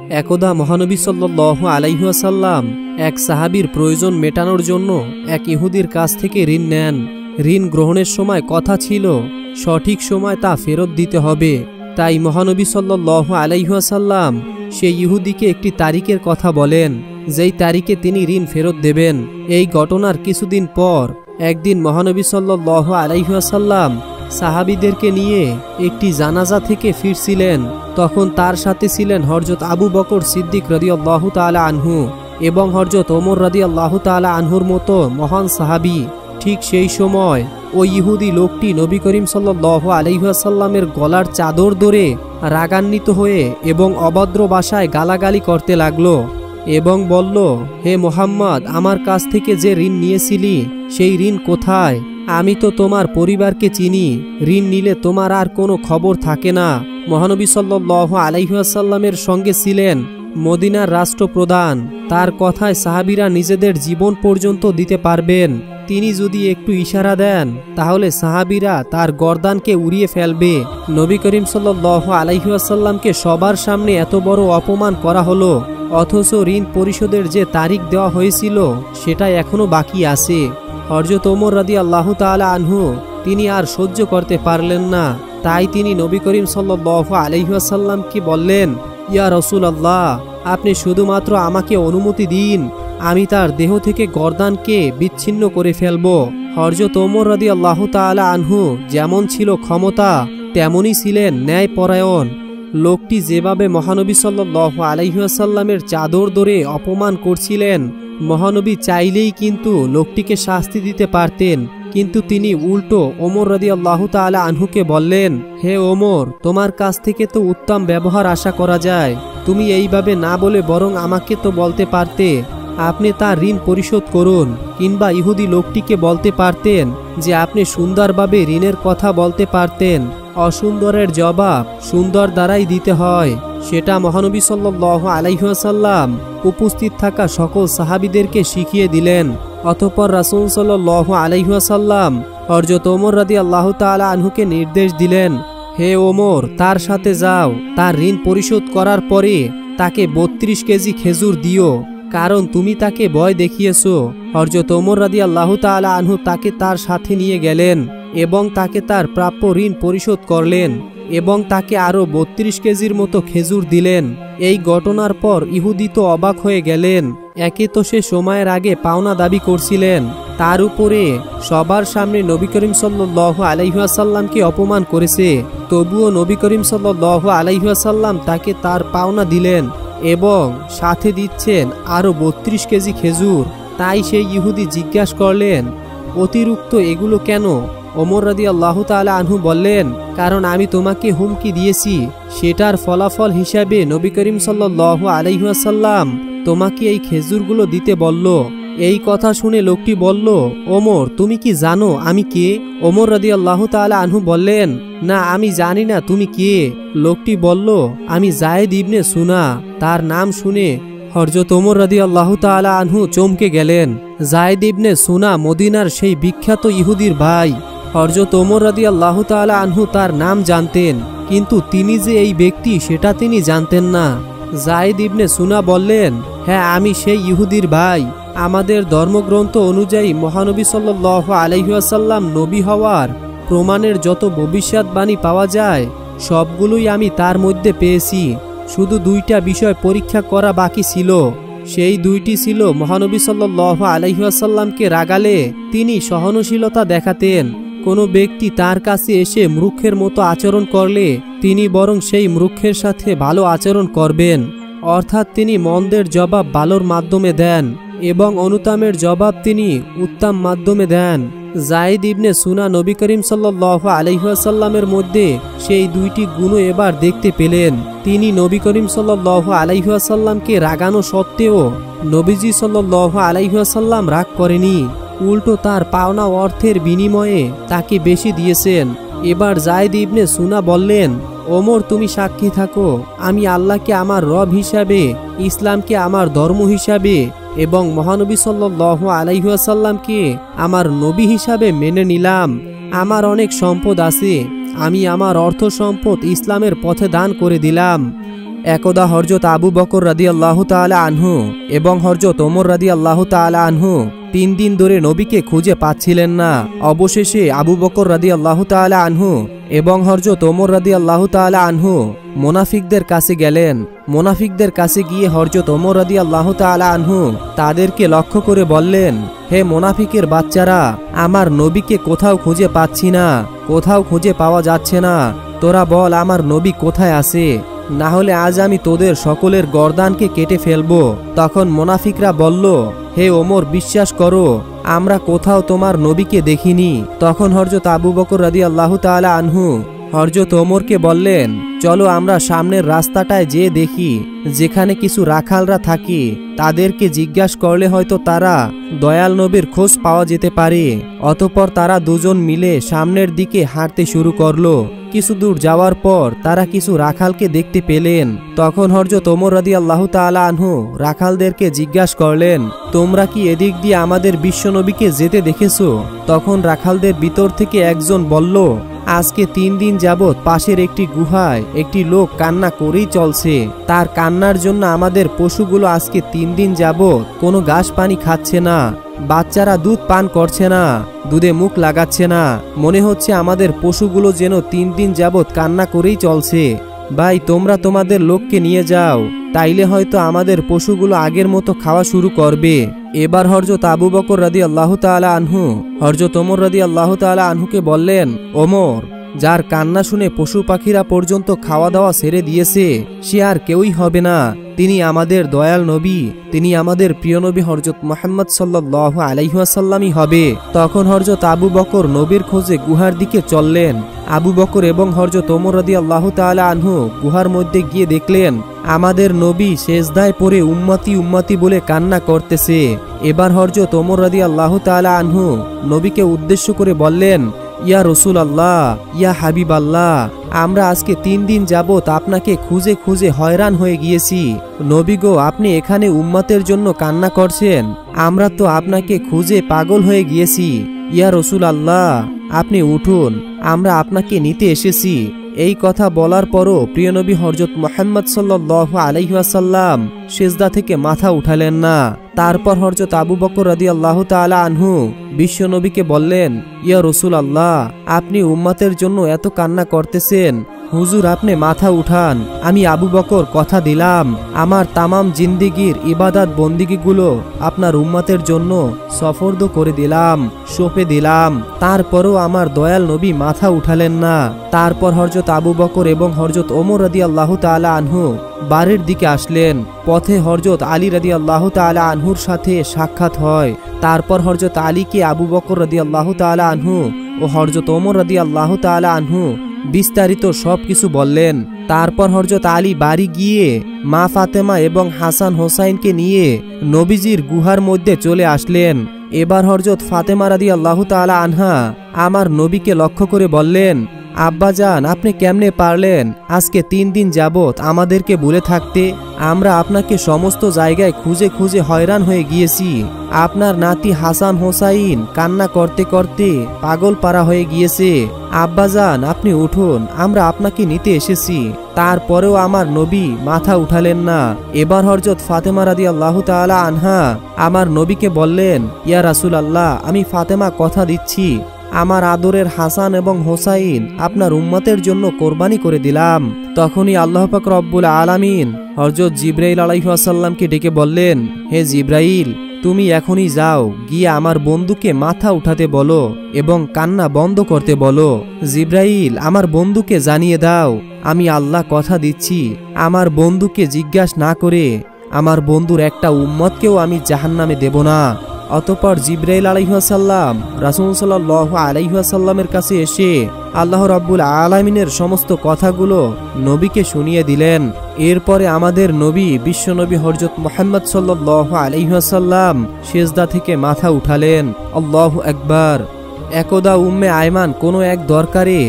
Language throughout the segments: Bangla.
একদা মহানবী সাল্লাল্লাহু আলাইহি ওয়াসাল্লাম এক সাহাবীর প্রয়োজন মেটানোর জন্য এক ইহুদির কাছ থেকে ঋণ নেন। ঋণ গ্রহণের সময় কথা ছিল সঠিক সময় তা ফেরত দিতে হবে। তাই মহানবী সাল্লাল্লাহু আলাইহি ওয়াসাল্লাম সেই ইহুদিকে একটি তারিখের কথা বলেন, যেই তারিখে তিনি ঋণ ফেরত দেবেন। এই ঘটনার কিছুদিন পর একদিন মহানবী সাল্লাল্লাহু আলাইহি ওয়াসাল্লাম সাহাবীদেরকে নিয়ে একটি জানাজা থেকে ফিরছিলেন। তখন তার সাথে ছিলেন হযরত আবু বকর সিদ্দিক রাদিয়াল্লাহু তাআলা আনহু এবং হযরত ওমর রাদিয়াল্লাহু তাআলা আনহুর মতো মহান সাহাবী। ঠিক সেই সময় ওই ইহুদি লোকটি নবী করিম সাল্লাল্লাহু আলাইহি ওয়াসাল্লামের গলার চাদর ধরে রাগান্বিত হয়ে এবং অভদ্র ভাষায় গালাগালি করতে লাগলো এবং বলল, হে মুহাম্মদ, আমার কাছ থেকে যে ঋণ নিয়েছিলি সেই ঋণ কোথায়? আমি তো তোমার পরিবারকে চিনি, ঋণ নিলে তোমার আর কোনো খবর থাকে না। মহানবী সাল্লাল্লাহু আলাইহি ওয়াসাল্লামের সঙ্গে ছিলেন মদিনার রাষ্ট্রপ্রধান। তার কথায় সাহাবীরা নিজেদের জীবন পর্যন্ত দিতে পারবেন। তিনি যদি একটু ইশারা দেন তাহলে সাহাবীরা তার গর্দানকে উড়িয়ে ফেলবে। নবী করিম সাল্লাল্লাহু আলাইহি ওয়াসাল্লামকে সবার সামনে এত বড় অপমান করা হলো, অথচ ঋণ পরিশোধের যে তারিখ দেওয়া হয়েছিল সেটা এখনো বাকি আছে। হযরত ওমর রাদিয়াল্লাহু তাআলা আনহু তিনি আর সহ্য করতে পারলেন না। তাই তিনি নবী করিম সাল্লাল্লাহু আলাইহি ওয়াসাল্লামকে বললেন, ইয়া রাসূলুল্লাহ, আপনি শুধুমাত্র আমাকে অনুমতি দিন, আমি তার দেহ থেকে গর্দানকে বিচ্ছিন্ন করে ফেলব। হযরত ওমর রাদিয়াল্লাহু তাআলা আনহু যেমন ছিল ক্ষমতা তেমনই ছিলেন ন্যায়পরায়ণ। লোকটি যেভাবে মহানবী সাল্লাল্লাহু আলাইহি ওয়াসাল্লামের চাদর ধরে অপমান করছিলেন, মহানবী চাইলেই কিন্তু লোকটিকে শাস্তি দিতে পারতেন, কিন্তু তিনি উল্টো ওমর রাদিয়াল্লাহু তাআলা আনহুকে বললেন, হে ওমর, তোমার কাছ থেকে তো উত্তম ব্যবহার আশা করা যায়, তুমি এইভাবে না বলে বরং আমাকে তো বলতে পারতে আপনি তার ঋণ পরিশোধ করুন, কিংবা ইহুদি লোকটিকে বলতে পারতেন যে আপনি সুন্দরভাবে ঋণের কথা বলতে পারতেন। অসুন্দরের জবাব সুন্দর দ্বারাই দিতে হয়, সেটা মহানবী সাল্লাল্লাহু আলাইহি ওয়াসাল্লাম উপস্থিত থাকা সকল সাহাবীদেরকে শিখিয়ে দিলেন। অতঃপর রাসূল সাল্লাল্লাহু আলাইহি ওয়াসাল্লাম হযরত ওমর রাদিয়াল্লাহু তাআলা আনহুকে নির্দেশ দিলেন, হে ওমর, তার সাথে যাও, তার ঋণ পরিশোধ করার পরে তাকে 32 কেজি খেজুর দিও, কারণ তুমি তাকে ভয় দেখিয়েছো। হযরত ওমর রাদিয়াল্লাহু তাআলা আনহু তাকে তার সাথে নিয়ে গেলেন এবং তাকে তার প্রাপ্য ঋণ পরিশোধ করলেন এবং তাকে আরও 32 কেজির মতো খেজুর দিলেন। এই ঘটনার পর ইহুদি তো অবাক হয়ে গেলেন। একে তো সে সময়ের আগে পাওনা দাবি করছিলেন, তার উপরে সবার সামনে নবী করিম সাল্লাল্লাহু আলাইহি ওয়াসাল্লামকে অপমান করেছে, তবুও নবী করিম সাল্লাল্লাহু আলাইহি ওয়াসাল্লাম তাকে তার পাওনা দিলেন এবং সাথে দিচ্ছেন আরও 32 কেজি খেজুর। তাই সেই ইহুদি জিজ্ঞাসা করলেন, অতিরিক্ত এগুলো কেন? ওমর রাদিয়াল্লাহু তাআলা আনহু বললেন, কারণ আমি তোমাকে হুমকি দিয়েছি, সেটার ফলাফল হিসাবে নবী করিম সাল্লাল্লাহু আলাইহি ওয়াসাল্লাম তোমাকে এই খেজুরগুলো দিতে বলল। এই কথা শুনে লোকটি বলল, ওমর, তুমি কি জানো আমি কে? ওমর রাদিয়াল্লাহু তাআলা আনহু বললেন, না, আমি জানি না তুমি কে। লোকটি বলল, আমি যায়েদ ইবনে সুনা। তার নাম শুনে হযরত ওমর রাদিয়াল্লাহু তাআলা আনহু চমকে গেলেন। যায়েদ ইবনে সুনা মদিনার সেই বিখ্যাত ইহুদির ভাই। হযরত ওমর রাদিয়াল্লাহু তাআলা আনহু তার নাম জানতেন, কিন্তু তিনি যে এই ব্যক্তি সেটা তিনি জানতেন না। যায়েদ ইবনে সুনা বললেন, হ্যাঁ, আমি সেই ইহুদির ভাই। আমাদের ধর্মগ্রন্থ অনুযায়ী মহানবী সাল্লাল্লাহু আলাইহি ওয়াসাল্লাম নবী হওয়ার প্রমাণের যত ভবিষ্যৎবাণী পাওয়া যায় সবগুলোই আমি তার মধ্যে পেয়েছি। শুধু 2টা বিষয় পরীক্ষা করা বাকি ছিল। সেই 2টি ছিল, মহানবী সাল্লাল্লাহু আলাইহি ওয়াসাল্লামকে রাগালে তিনি সহনশীলতা দেখাতেন। কোনো ব্যক্তি তার কাছে এসে মূর্খের মতো আচরণ করলে তিনি বরং সেই মূর্খের সাথে ভালো আচরণ করবেন, অর্থাৎ তিনি মন্দের জবাব ভালোর মাধ্যমে দেন এবং অনুতামের জবাব তিনি উত্তম মাধ্যমে দেন। যায়েদ ইবনে সুনা নবী করিম সাল্লাল্লাহু আলাইহি ওয়াসাল্লামের মধ্যে সেই 2টি গুণ এবার দেখতে পেলেন। তিনি নবী করিম সাল্লাল্লাহু আলাইহি ওয়াসাল্লামকে রাগানো সত্ত্বেও নবীজি সাল্লাল্লাহু আলাইহি ওয়াসাল্লাম রাগ করেনি, উল্টো তার পাওনা অর্থের বিনিময়ে তাকে বেশি দিয়েছেন। এবার যায়েদ ইবনে সুনা বললেন, ওমর, তুমি সাক্ষী থাকো, আমি আল্লাহকে আমার রব হিসাবে, ইসলামকে আমার ধর্ম হিসাবে এবং মহানবী সাল্লাল্লাহু আলাইহি ওয়াসাল্লামকে আমার নবী হিসাবে মেনে নিলাম। আমার অনেক সম্পদ আছে, আমি আমার অর্থ সম্পদ ইসলামের পথে দান করে দিলাম। একদা হযরত আবু বকর রাদিয়াল্লাহু তাআলা আনহু এবং হযরত ওমর রাদিয়াল্লাহু তাআলা আনহু 3 দিন ধরে নবীকে খুঁজে পাচ্ছিলেন না। অবশেষে আবু বকর রাদিয়াল্লাহু তাআলা আনহু এবং হযরত ওমর রাদিয়াল্লাহু তাআলা আনহু মুনাফিকদের কাছে গেলেন। মুনাফিকদের কাছে গিয়ে হযরত ওমর রাদিয়াল্লাহু তাআলা আনহু তাদেরকে লক্ষ্য করে বললেন, হে মুনাফিকের বাচ্চারা, আমার নবীকে কোথাও খুঁজে পাচ্ছি না, কোথাও খুঁজে পাওয়া যাচ্ছে না। তোরা বল আমার নবী কোথায় আছে, না হলে আজ আমি তোদের সকলের গর্দানকে কেটে ফেলবো। তখন মুনাফিকরা বলল, হে ওমর, বিশ্বাস করো, আমরা কোথাও তোমার নবীকে দেখিনি। তখন হযরত আবু বকর রাদিয়াল্লাহু তাআলা আনহু হযরত ওমরকে বললেন, চলো আমরা সামনের রাস্তাটায় যেয়ে দেখি, যেখানে কিছু রাখালরা থাকে, তাদেরকে জিজ্ঞাসা করলে হয়তো তারা দয়াল নবীর খোঁজ পাওয়া যেতে পারে। অতঃপর তারা দুজন মিলে সামনের দিকে হাঁটতে শুরু করলো। কিছু দূর যাওয়ার পর তারা কিছু রাখালকে দেখতে পেলেন। তখন হযরত ওমর রাদিয়াল্লাহু তাআলা আনহু রাখালদেরকে জিজ্ঞাসা করলেন, তোমরা কি এদিক দিয়ে আমাদের বিশ্বনবীকে যেতে দেখেছো? তখন রাখালদের ভিতর থেকে একজন বলল, আজকে 3 দিন যাবৎ পাশের একটি গুহায় একটি লোক কান্না করেই চলছে। তার কান্নার জন্য আমাদের পশুগুলো আজকে 3 দিন যাবৎ কোনো ঘাস পানি খাচ্ছে না, বাচ্চারা দুধ পান করছে না, দুধে মুখ লাগাচ্ছে না। মনে হচ্ছে আমাদের পশুগুলো যেন 3 দিন যাবৎ কান্না করেই চলছে। ভাই, তোমরা তোমাদের লোককে নিয়ে যাও, তাইলে হয়তো আমাদের পশুগুলো আগের মতো খাওয়া শুরু করবে। এবার হযরত আবু বকর রাদিয়াল্লাহু তাআলা আনহু হযরত ওমর রাদিয়াল্লাহু তাআলা আনহুকে বললেন, ওমর, যার কান্না শুনে পশু পাখিরা পর্যন্ত খাওয়া দাওয়া ছেড়ে দিয়েছে, সে আর কেউই হবে না। তিনি আমাদের দয়াল নবী, তিনি আমাদের প্রিয় নবী হযরত মুহাম্মদ সাল্লাল্লাহু আলাইহি ওয়াসাল্লামই হবে। তখন হযরত আবু বকর নবীর খোঁজে গুহার দিকে চললেন। আবু বকর এবং হযরত ওমর রাদিয়াল্লাহু তাআলা আনহু গুহার মধ্যে গিয়ে দেখলেন আমাদের নবী সেজদায় পড়ে উম্মতি উম্মতি বলে কান্না করতেছে। এবার হযরত ওমর রাদিয়াল্লাহু তাআলা আনহু নবীকে উদ্দেশ্য করে বললেন, ইয়া রাসূলুল্লাহ, ইয়া হাবিবাল্লাহ, আমরা আজকে 3 দিন যাবত আপনাকে খুঁজে খুঁজে হয়রান হয়ে গিয়েছি। নবী গো, আপনি এখানে উম্মতের জন্য কান্না করছেন, আমরা তো আপনাকে খুঁজে পাগল হয়ে গিয়েছি। ইয়া রাসূলুল্লাহ, আপনি উঠুন, আমরা আপনাকে নিতে এসেছি। এই কথা বলার পরও প্রিয় নবী হযরত মুহাম্মদ সাল্লাল্লাহু আলাইহি ওয়াসাল্লাম সিজদা থেকে মাথা উঠালেন না। তারপর হযরত আবু বকর রাদিয়াল্লাহু তাআলা আনহু বিশ্ব নবীকে বললেন, ইয়া রাসূলুল্লাহ, আপনি উম্মতের জন্য এত কান্না করতেছেন, হুজুর আপনি মাথা উঠান। আমি আবু বকর কথা দিলাম, আমার তামাম জিন্দেগির ইবাদত বন্দিগিগুলো আপনার উম্মতের জন্য সফরদ করে দিলাম, সঁপে দিলাম। তারপরও আমার দয়াল নবী মাথা উঠালেন না। তারপর হযরত আবু বকর এবং হযরত ওমর রাদিয়াল্লাহু তাআলা আনহু বাড়ির দিকে আসলেন। পথে হযরত আলী রাদিয়াল্লাহু তাআলা আনহুর সাথে সাক্ষাৎ হয়। তারপর হযরত আলীকে আবু বকর রাদিয়াল্লাহু তাআলা আনহু ও হযরত ওমর রাদিয়াল্লাহু তাআলা আনহু বিস্তারিত সবকিছু বললেন। তারপর হযরত আলী বাড়ি গিয়ে মা ফাতেমা এবং হাসান হোসাইনকে নিয়ে নবীজির গুহার মধ্যে চলে আসলেন। এবার হযরত ফাতেমা রাদিয়াল্লাহু তাআলা আনহা আমার নবীকে লক্ষ্য করে বললেন, আব্বাজান, আপনি কেমনে পারলেন আজকে 3 দিন যাবত আমাদেরকে ভুলে থাকতে? আমরা আপনাকে সমস্ত জায়গায় খুঁজে খুঁজে হয়রান হয়ে গিয়েছি। আপনার নাতি হাসান হোসাইন কান্না করতে করতে পাগল পারা হয়ে গিয়েছে। আব্বাজান, আপনি উঠুন, আমরা আপনাকে নিতে এসেছি। তারপরেও আমার নবী মাথা উঠালেন না। এবার হযরত ফাতেমা রাদিয়াল্লাহু তাআলা আনহা আমার নবীকে বললেন, ইয়া রাসূলুল্লাহ, আমি ফাতেমা কথা দিচ্ছি, আমার আদরের হাসান এবং হোসাইন আপনার উম্মতের জন্য কোরবানি করে দিলাম। তখনই আল্লাহ পাক রব্বুল আলামিন হযরত জিবরাইল আলাইহিস সালামকে ডেকে বললেন, হে জিবরাইল, তুমি এখনই যাও, গিয়ে আমার বন্ধুকে মাথা উঠাতে বলো এবং কান্না বন্ধ করতে বলো। জিবরাইল, আমার বন্ধুকে জানিয়ে দাও, আমি আল্লাহ কথা দিচ্ছি, আমার বন্ধুকে জিজ্ঞাসা না করে আমার বন্ধুর একটা উম্মতকেও আমি জাহান্নামে দেব না। অতঃপর জিবরাইল আলাইহিস সালাম রাসূল সাল্লাল্লাহু আলাইহি ওয়াসাল্লামের কাছে এসে আল্লাহ রাব্বুল আলামিনের সমস্ত কথাগুলো নবীকে শুনিয়ে দিলেন। এরপরে আমাদের নবী বিশ্বনবী হযরত মুহাম্মদ সাল্লাল্লাহু আলাইহি ওয়াসাল্লাম সিজদা থেকে মাথা উঠালেন। আল্লাহু আকবার। একদা উম্মে আয়মান কোনো এক দরকারে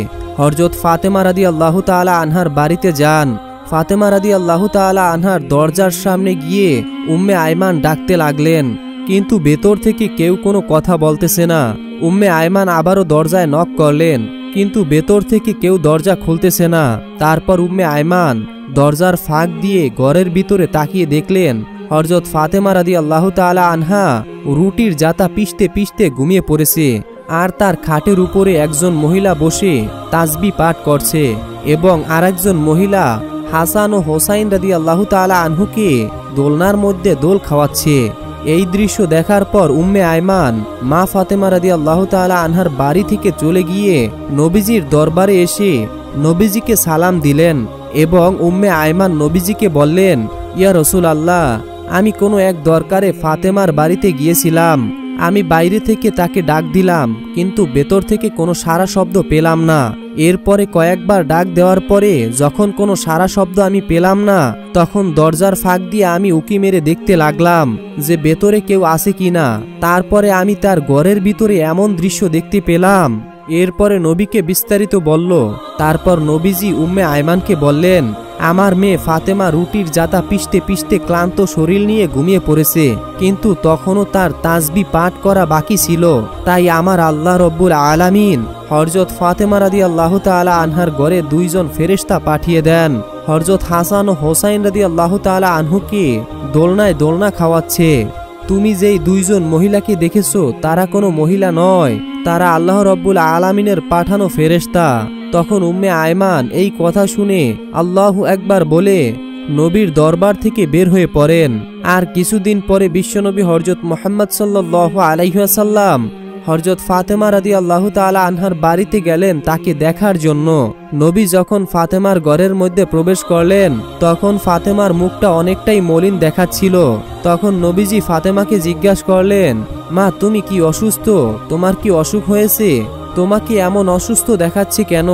হযরত ফাতেমা রাদিয়াল্লাহু তাআলা আনহার বাড়িতে যান। ফাতেমা রাদিয়াল্লাহু তাআলা আনহার দরজার সামনে গিয়ে উম্মে আয়মান ডাকতে লাগলেন, কিন্তু ভেতর থেকে কেউ কোনো কথা বলতেছে না। উম্মে আয়মান আবারও দরজায় নক করলেন, কিন্তু ভেতর থেকে কেউ দরজা খুলতেছে না। তারপর উম্মে আয়মান দরজার ফাঁক দিয়ে ঘরের ভিতরে তাকিয়ে দেখলেন হযরত ফাতেমা রাদিয়াল্লাহু তাআলা আনহা রুটির জাতা পিষতে পিষতে ঘুমিয়ে পড়েছে, আর তার খাটের উপরে একজন মহিলা বসে তাসবিহ পাঠ করছে এবং আরেকজন মহিলা হাসান ও হোসাইন রাদিয়াল্লাহু তাআলা আনহুকে দোলনার মধ্যে দোল খাওয়াচ্ছে। এই দৃশ্য দেখার পর উম্মে আয়মান মা ফাতেমা রাদিয়াল্লাহু তাআলা আনহার বাড়ি থেকে চলে গিয়ে নবীজির দরবারে এসে নবীজিকে সালাম দিলেন এবং উম্মে আয়মান নবীজিকে বললেন, ইয়া রাসূলুল্লাহ, আমি কোনো এক দরকারে ফাতেমার বাড়িতে গিয়েছিলাম। আমি বাইরে থেকে তাকে ডাক দিলাম, কিন্তু ভেতর থেকে কোনো সাড়া শব্দ পেলাম না। এরপরে কয়েকবার ডাক দেওয়ার পরে যখন কোনো সাড়া শব্দ আমি পেলাম না, তখন দরজার ফাঁক দিয়ে আমি উকি মেরে দেখতে লাগলাম যে ভেতরে কেউ আছে কিনা। তারপরে আমি তার ঘরের ভিতরে এমন দৃশ্য দেখতে পেলাম। এরপরে নবীকে বিস্তারিত বলল। তারপর নবীজি উম্মে আয়মানকে বললেন, আমার মেয়ে ফাতেমা রুটির জাতা পিষতে পিষতে ক্লান্ত শরীর নিয়ে ঘুমিয়ে পড়েছে, কিন্তু তখনও তার তাসবিহ পাঠ করা বাকি ছিল। তাই আমার আল্লাহ রব্বুল আলামিন হযরত ফাতেমা রাদিয়াল্লাহু তাআলা আনহার ঘরে দুইজন ফেরেশতা পাঠিয়ে দেন। হযরত হাসান ও হোসাইন রাদিয়াল্লাহু তাআলা আনহুকে দোলনায় দোলনা খাওয়াচ্ছে। তুমি যেই দুইজন মহিলাকে দেখেছো তারা কোনো মহিলা নয়, তারা আল্লাহ রব্বুল আলামিনের পাঠানো ফেরেশতা। তখন উম্মে আয়মান এই কথা শুনে আল্লাহু আকবার বলে নবীর দরবার থেকে বের হয়ে পড়েন। আর কিছুদিন পরে বিশ্বনবী হযরত মুহাম্মদ সাল্লাল্লাহু আলাইহি ওয়াসাল্লাম হযরত ফাতেমা রাদিয়াল্লাহু তাআলা আনহার বাড়িতে গেলেন তাকে দেখার জন্য। নবী যখন ফাতেমার ঘরের মধ্যে প্রবেশ করলেন, তখন ফাতেমার মুখটা অনেকটাই মলিন দেখাচ্ছিল। তখন নবীজি ফাতেমাকে জিজ্ঞাসা করলেন, মা, তুমি কি অসুস্থ? তোমার কি অসুখ হয়েছে? তোমাকে এমন অসুস্থ দেখাচ্ছে কেন?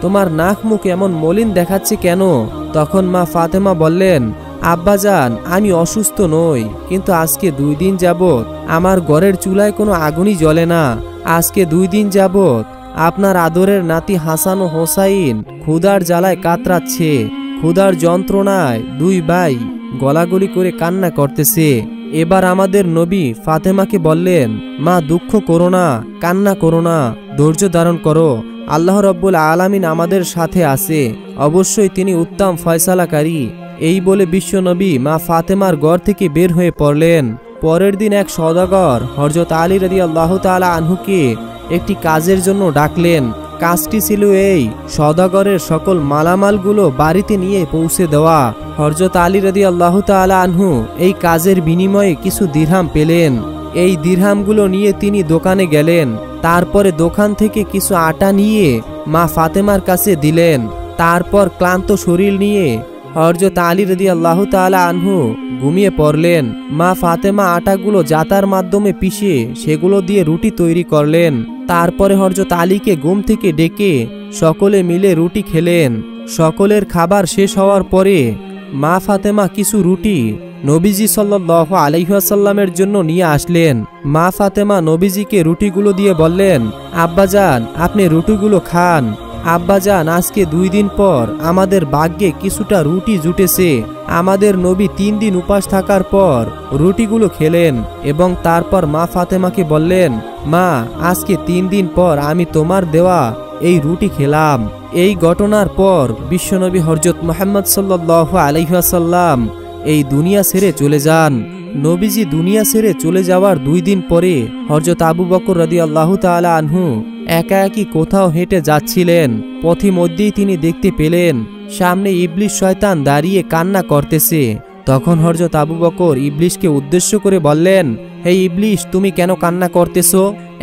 তোমার নাক মুখ এমন মলিন দেখাচ্ছে কেন? তখন মা ফাতেমা বললেন, আব্বাজান, আমি অসুস্থ নই, কিন্তু আজকে 2 দিন যাবত আমার ঘরের চুলায় কোনো আগুনই জ্বলে না। আজকে 2 দিন যাবত আপনার আদরের নাতি হাসান ও হোসাইন ক্ষুধার জ্বালায় কাতরাচ্ছে। ক্ষুধার যন্ত্রণায় 2 ভাই গলাগলি করে কান্না করতেছে। এবার আমাদের নবী ফাতেমাকে বললেন, মা, দুঃখ করো না, কান্না করো না, ধৈর্য ধারণ করো। আল্লাহ রব্বুল আলামিন আমাদের সাথে আছে, অবশ্যই তিনি উত্তম ফয়সালাকারী। এই বলে বিশ্বনবী মা ফাতেমার ঘর থেকে বের হয়ে পড়লেন। পরের দিন এক সওদাগর হযরত আলী রাদিয়াল্লাহু তাআলা আনহুকে একটি কাজের জন্য ডাকলেন। কাজটি ছিল এই, সওদাগরের সকল মালামালগুলো বাড়িতে নিয়ে পৌঁছে দেওয়া। হযরত আলী রাদিয়াল্লাহু তাআলা আনহু এই কাজের বিনিময়ে কিছু দিরহাম পেলেন। এই দিরহামগুলো নিয়ে তিনি দোকানে গেলেন। তারপরে দোকান থেকে কিছু আটা নিয়ে মা ফাতেমার কাছে দিলেন। তারপর ক্লান্ত শরীর নিয়ে হযরত আলী রাদিয়াল্লাহু তাআলা আনহু ঘুমিয়ে পড়লেন। মা ফাতেমা আটাগুলো জাতার মাধ্যমে পিষে সেগুলো দিয়ে রুটি তৈরি করলেন। তারপরে হযরত আলীকে ঘুম থেকে ডেকে সকলে মিলে রুটি খেলেন। সকলের খাবার শেষ হওয়ার পরে মা ফাতেমা কিছু রুটি নবীজি সাল্লাল্লাহু আলাইহি ওয়াসাল্লামের জন্য নিয়ে আসলেন। মা ফাতেমা নবীজিকে রুটিগুলো দিয়ে বললেন, আব্বাজান, আপনি রুটিগুলো খান। আব্বাজান, আজকে 2 দিন পর আমাদের ভাগ্যে কিছুটা রুটি জুটেছে। আমাদের নবী 3 দিন উপাস থাকার পর রুটিগুলো খেলেন এবং তারপর মা ফাতেমাকে বললেন, মা, আজকে 3 দিন পর আমি তোমার দেওয়া এই রুটি খেলাম। এই ঘটনার পর বিশ্বনবী হযরত মুহাম্মদ সাল্লাল্লাহু আলাইহি ওয়াসাল্লাম এই দুনিয়া ছেড়ে চলে যান। নবীজি দুনিয়া ছেড়ে চলে যাওয়ার 2 দিন পরে হযরত আবু বকর রাদিয়াল্লাহু তাআলা আনহু একা একই কোথাও হেঁটে যাচ্ছিলেন। পথিমধ্যেই তিনি দেখতে পেলেন সামনে ইবলিস শয়তান দাঁড়িয়ে কান্না করতেছে। তখন হযরত আবু বকর ইবলিসকে উদ্দেশ্য করে বললেন, হে ইবলিস, তুমি কেন কান্না করতেছো?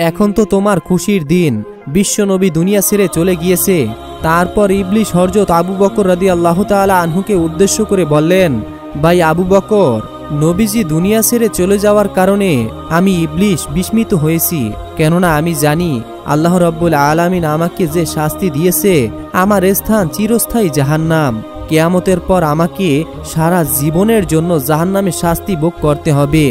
এখন তো তোমার খুশির দিন, বিশ্বনবী দুনিয়া ছেড়ে চলে গিয়েছে। তারপর ইবলিস হযরত আবু বকর রাদিয়াল্লাহু তাআলা আনহুকে উদ্দেশ্য করে বললেন, ভাই আবু বকর, নবীজি দুনিয়া ছেড়ে চলে যাওয়ার কারণে আমি ইবলিস বিস্মিত হয়েছি। কেননা আমি জানি আল্লাহ রব্বুল আলামিন আমাকে যে শাস্তি দিয়েছে, আমার স্থান চিরস্থায়ী জাহান্নাম। কিয়ামতের পর আমাকে সারা জীবনের জন্য জাহান্নামে শাস্তি ভোগ করতে হবে।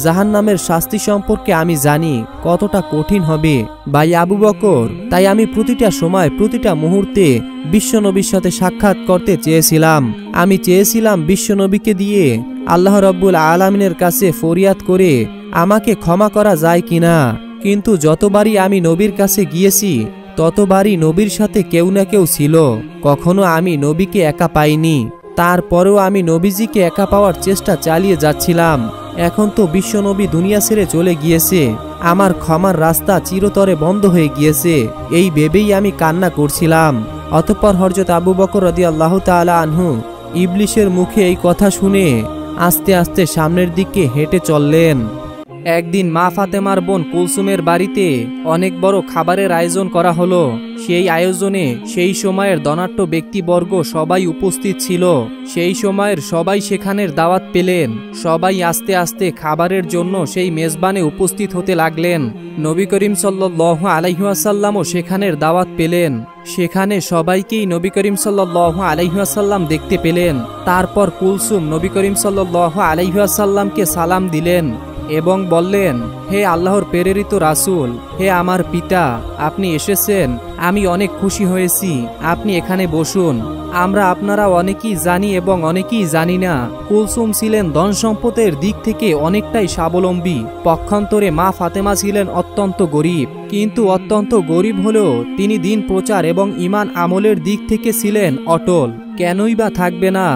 জাহান্নামের শাস্তি সম্পর্কে আমি জানি কতটা কঠিন হবে ভাই আবু বকর। তাই আমি প্রতিটা সময় প্রতিটা মুহূর্তে বিশ্বনবীর সাথে সাক্ষাৎ করতে চেয়েছিলাম। আমি চেয়েছিলাম বিশ্বনবীকে দিয়ে আল্লাহ রব্বুল আলামিনের কাছে ফরিয়াদ করে আমাকে ক্ষমা করা যায় কিনা। কিন্তু যতবারই আমি নবীর কাছে গিয়েছি ততবারই নবীর সাথে কেউ না কেউ ছিল, কখনো আমি নবীকে একা পাইনি। তারপরেও আমি নবীজিকে একা পাওয়ার চেষ্টা চালিয়ে যাচ্ছিলাম। এখন তো বিশ্বনবী দুনিয়া ছেড়ে চলে গিয়েছে, আমার ক্ষমার রাস্তা চিরতরে বন্ধ হয়ে গিয়েছে, এই ভেবেই আমি কান্না করছিলাম। অতঃপর হযরত আবু বকর রাদিয়াল্লাহু তাআলা আনহু ইবলিসের মুখে এই কথা শুনে আস্তে আস্তে সামনের দিকে হেঁটে চললেন। একদিন মা ফাতেমার বোন কুলসুমের বাড়িতে অনেক বড় খাবারের আয়োজন করা হলো। সেই আয়োজনে সেই সময়ের ধনাঢ্য ব্যক্তিবর্গ সবাই উপস্থিত ছিল। সেই সময়ের সবাই সেখানের দাওয়াত পেলেন। সবাই আস্তে আস্তে খাবারের জন্য সেই মেজবানে উপস্থিত হতে লাগলেন। নবী করিম সাল্লাল্লাহু আলাইহি ওয়াসাল্লামও সেখানের দাওয়াত পেলেন। সেখানে সবাইকেই নবী করিম সাল্লাল্লাহু আলাইহি ওয়াসাল্লাম দেখতে পেলেন। তারপর কুলসুম নবী করিম সাল্লাল্লাহু আলাইহি ওয়াসাল্লামকে সালাম দিলেন এবং বললেন, হে আল্লাহর প্রেরিত রাসূল, হে আমার পিতা, আপনি এসেছেন, আমি অনেক খুশি হয়েছি, আপনি এখানে বসুন। আমরা আপনারা অনেকেই জানি এবং অনেকেই জানি না, কুলসুম ছিলেন ধন সম্পদের দিক থেকে অনেকটাই স্বাবলম্বী। পক্ষান্তরে মা ফাতেমা ছিলেন অত্যন্ত গরিব, কিন্তু অত্যন্ত গরিব হলেও তিনি দিন প্রচার এবং ঈমান আমলের দিক থেকে ছিলেন অটল। কেনই বা থাকবে না?